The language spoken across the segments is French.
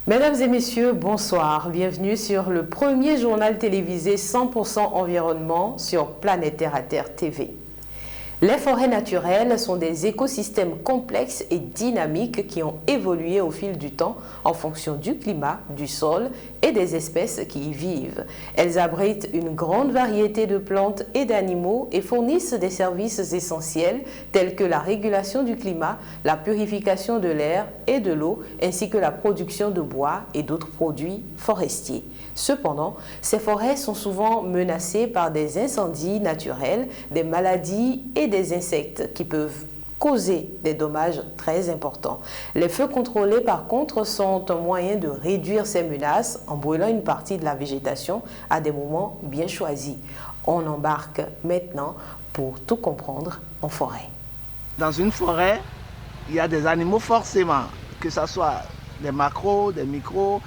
Mesdames et messieurs, bonsoir. Bienvenue sur le premier journal télévisé 100% environnement sur Planète Terre à Terre TV. Les forêts naturelles sont des écosystèmes complexes et dynamiques qui ont évolué au fil du temps en fonction du climat, du sol et des espèces qui y vivent. Elles abritent une grande variété de plantes et d'animaux et fournissent des services essentiels tels que la régulation du climat, la purification de l'air et de l'eau, ainsi que la production de bois et d'autres produits forestiers. Cependant, ces forêts sont souvent menacées par des incendies naturels, des maladies et des insectes qui peuvent causer des dommages très importants. Les feux contrôlés, par contre, sont un moyen de réduire ces menaces en brûlant une partie de la végétation à des moments bien choisis. On embarque maintenant pour tout comprendre en forêt. Dans une forêt, il y a des animaux forcément, que ce soit des macros, des micros,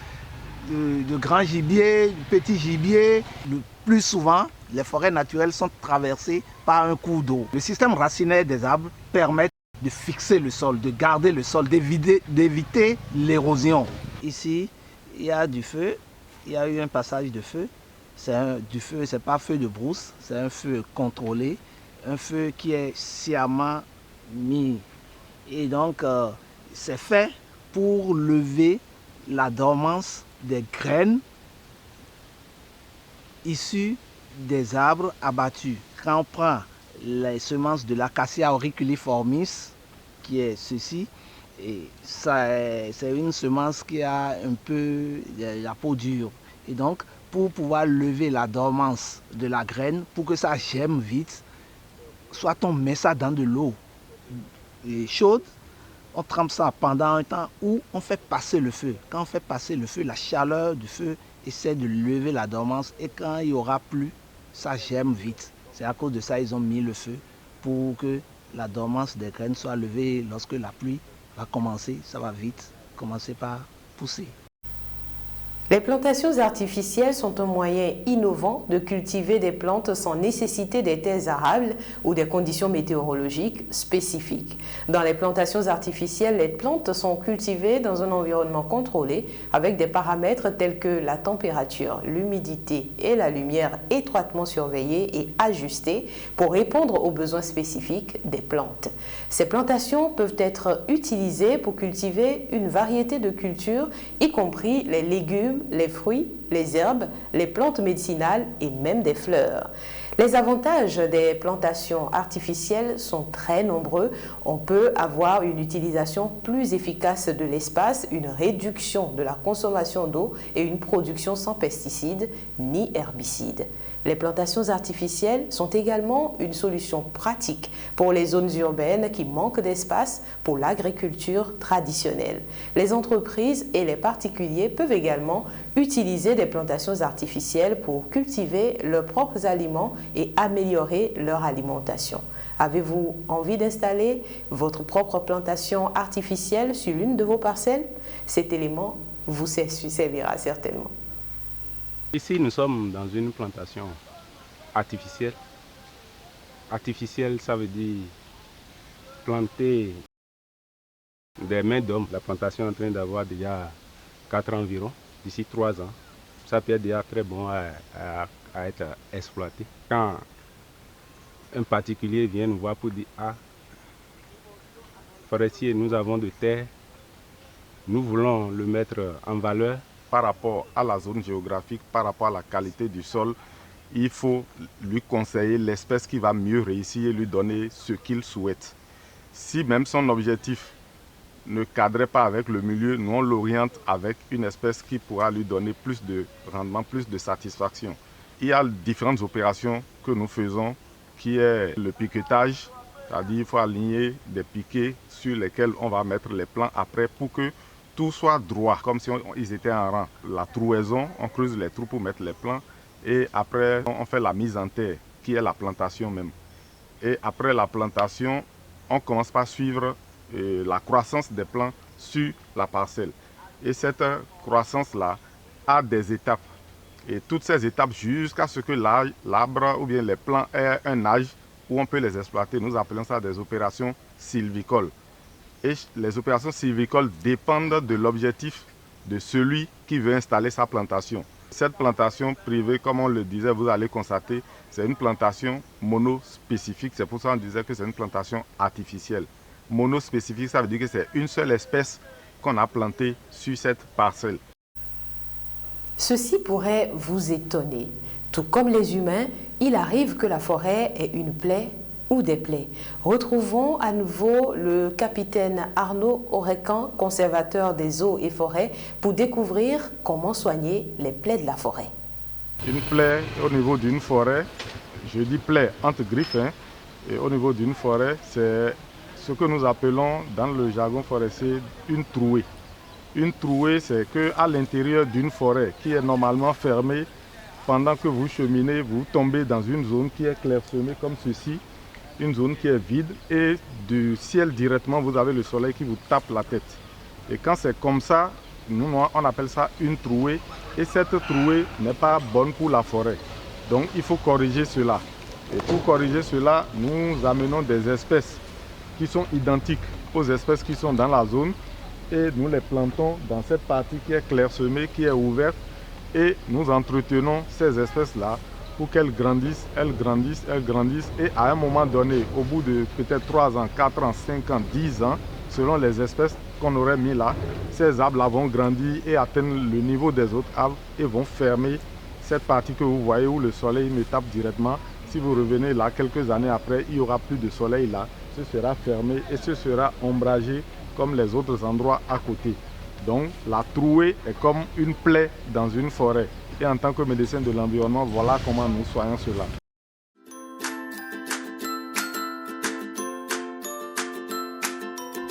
de grands gibiers, de petits gibiers. Le plus souvent, les forêts naturelles sont traversées par un cours d'eau. Le système racinaire des arbres permet de fixer le sol, de garder le sol, d'éviter l'érosion. Ici, il y a du feu, il y a eu un passage de feu. Du feu, ce n'est pas feu de brousse, c'est un feu contrôlé, un feu qui est sciemment mis. Et donc, c'est fait pour lever la dormance des graines issues des arbres abattus. Quand on prend les semences de l'acacia auriculiformis, qui est ceci, c'est une semence qui a un peu la peau dure. Et donc, pour pouvoir lever la dormance de la graine, pour que ça germe vite, soit on met ça dans de l'eau chaude, on trempe ça pendant un temps où on fait passer le feu. Quand on fait passer le feu, la chaleur du feu essaie de lever la dormance et quand il n'y aura plus, ça germe vite. C'est à cause de ça qu'ils ont mis le feu pour que la dormance des graines soit levée. Lorsque la pluie va commencer, ça va vite commencer par pousser. Les plantations artificielles sont un moyen innovant de cultiver des plantes sans nécessiter des terres arables ou des conditions météorologiques spécifiques. Dans les plantations artificielles, les plantes sont cultivées dans un environnement contrôlé avec des paramètres tels que la température, l'humidité et la lumière étroitement surveillés et ajustés pour répondre aux besoins spécifiques des plantes. Ces plantations peuvent être utilisées pour cultiver une variété de cultures, y compris les légumes, les fruits, les herbes, les plantes médicinales et même des fleurs. Les avantages des plantations artificielles sont très nombreux. On peut avoir une utilisation plus efficace de l'espace, une réduction de la consommation d'eau et une production sans pesticides ni herbicides. Les plantations artificielles sont également une solution pratique pour les zones urbaines qui manquent d'espace pour l'agriculture traditionnelle. Les entreprises et les particuliers peuvent également utiliser des plantations artificielles pour cultiver leurs propres aliments et améliorer leur alimentation. Avez-vous envie d'installer votre propre plantation artificielle sur l'une de vos parcelles? Cet élément vous servira certainement. Ici, nous sommes dans une plantation artificielle. Artificielle, ça veut dire planter des mains d'homme. La plantation est en train d'avoir déjà 4 ans environ, d'ici 3 ans. Ça peut être déjà très bon à être exploité. Quand un particulier vient nous voir pour dire « Ah, forestier, nous avons de terre, nous voulons le mettre en valeur », par rapport à la zone géographique, par rapport à la qualité du sol, il faut lui conseiller l'espèce qui va mieux réussir et lui donner ce qu'il souhaite. Si même son objectif ne cadrait pas avec le milieu, nous on l'oriente avec une espèce qui pourra lui donner plus de rendement, plus de satisfaction. Il y a différentes opérations que nous faisons, qui est le piquetage, c'est-à-dire qu'il faut aligner des piquets sur lesquels on va mettre les plants après pour que tout soit droit, comme si ils étaient en rang. La trouaison, on creuse les trous pour mettre les plants et après on fait la mise en terre, qui est la plantation même. Et après la plantation, on commence par suivre la croissance des plants sur la parcelle. Et cette croissance-là a des étapes. Et toutes ces étapes jusqu'à ce que l'arbre ou bien les plants aient un âge où on peut les exploiter. Nous appelons ça des opérations sylvicoles. Et les opérations sylvicoles dépendent de l'objectif de celui qui veut installer sa plantation. Cette plantation privée, comme on le disait, vous allez constater, c'est une plantation monospécifique. C'est pour ça qu'on disait que c'est une plantation artificielle. Monospécifique, ça veut dire que c'est une seule espèce qu'on a plantée sur cette parcelle. Ceci pourrait vous étonner. Tout comme les humains, il arrive que la forêt ait une plaie ou des plaies. Retrouvons à nouveau le capitaine Arnaud Orecan, conservateur des eaux et forêts, pour découvrir comment soigner les plaies de la forêt. Une plaie au niveau d'une forêt, je dis plaie entre griffes, et au niveau d'une forêt, c'est ce que nous appelons dans le jargon forestier une trouée. Une trouée, c'est qu'à l'intérieur d'une forêt qui est normalement fermée, pendant que vous cheminez, vous tombez dans une zone qui est clairsemée comme ceci, une zone qui est vide, et du ciel directement, vous avez le soleil qui vous tape la tête. Et quand c'est comme ça, nous, on appelle ça une trouée, et cette trouée n'est pas bonne pour la forêt. Donc il faut corriger cela. Et pour corriger cela, nous amenons des espèces qui sont identiques aux espèces qui sont dans la zone, et nous les plantons dans cette partie qui est clairsemée, qui est ouverte, et nous entretenons ces espèces-là pour qu'elles grandissent, elles grandissent, elles grandissent, et à un moment donné, au bout de peut-être 3 ans, 4 ans, 5 ans, 10 ans, selon les espèces qu'on aurait mis là, ces arbres-là vont grandir et atteindre le niveau des autres arbres et vont fermer cette partie que vous voyez où le soleil me tape directement. Si vous revenez là quelques années après, il n'y aura plus de soleil là, ce sera fermé et ce sera ombragé comme les autres endroits à côté. Donc la trouée est comme une plaie dans une forêt. Et en tant que médecin de l'environnement, voilà comment nous soignons cela.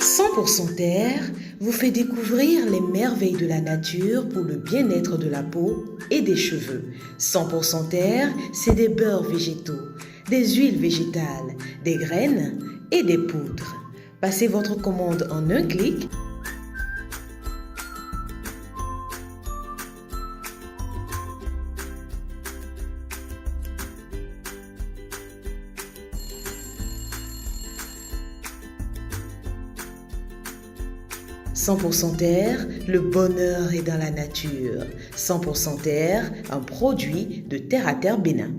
« 100% Terre » vous fait découvrir les merveilles de la nature pour le bien-être de la peau et des cheveux. 100% Terre, c'est des beurres végétaux, des huiles végétales, des graines et des poudres. Passez votre commande en un clic. « 100% Terre, le bonheur est dans la nature. 100% Terre, un produit de Terre à Terre Bénin. »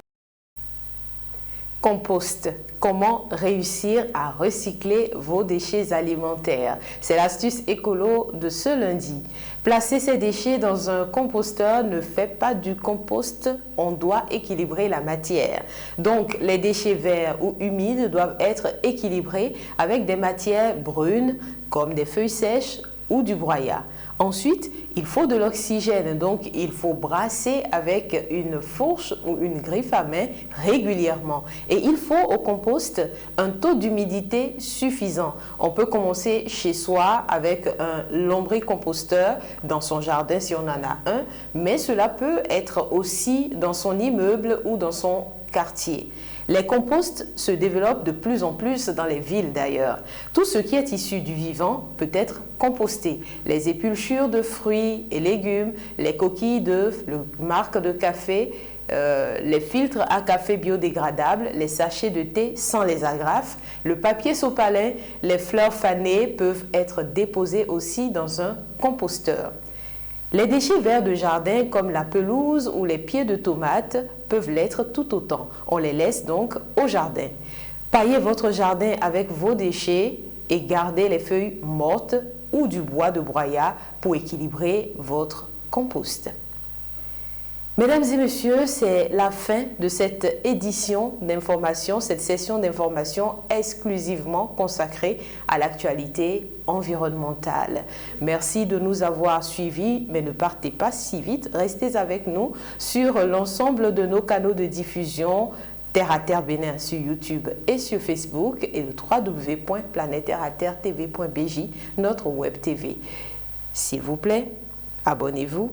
Compost. Comment réussir à recycler vos déchets alimentaires? C'est l'astuce écolo de ce lundi. Placer ces déchets dans un composteur ne fait pas du compost, on doit équilibrer la matière. Donc, les déchets verts ou humides doivent être équilibrés avec des matières brunes comme des feuilles sèches ou du broyat. Ensuite, il faut de l'oxygène, donc il faut brasser avec une fourche ou une griffe à main régulièrement. Et il faut au compost un taux d'humidité suffisant. On peut commencer chez soi avec un lombricomposteur dans son jardin si on en a un, mais cela peut être aussi dans son immeuble ou dans son quartier. Les composts se développent de plus en plus dans les villes d'ailleurs. Tout ce qui est issu du vivant peut être composté. Les épulchures de fruits et légumes, les coquilles d'œufs, le marc de café, les filtres à café biodégradables, les sachets de thé sans les agrafes, le papier sopalin, les fleurs fanées peuvent être déposés aussi dans un composteur. Les déchets verts de jardin comme la pelouse ou les pieds de tomates peuvent l'être tout autant. On les laisse donc au jardin. Paillez votre jardin avec vos déchets et gardez les feuilles mortes ou du bois de broyat pour équilibrer votre compost. Mesdames et messieurs, c'est la fin de cette édition d'information, cette session d'information exclusivement consacrée à l'actualité environnementale. Merci de nous avoir suivis, mais ne partez pas si vite, restez avec nous sur l'ensemble de nos canaux de diffusion Terre à Terre Bénin sur YouTube et sur Facebook et le www.planetterreaterretv.bj, notre web TV. S'il vous plaît, abonnez-vous,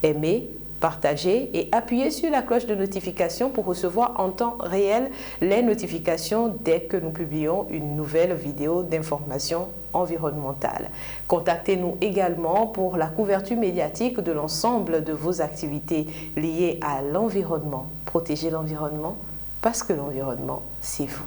aimez, partagez et appuyez sur la cloche de notification pour recevoir en temps réel les notifications dès que nous publions une nouvelle vidéo d'information environnementale. Contactez-nous également pour la couverture médiatique de l'ensemble de vos activités liées à l'environnement. Protégez l'environnement parce que l'environnement, c'est vous.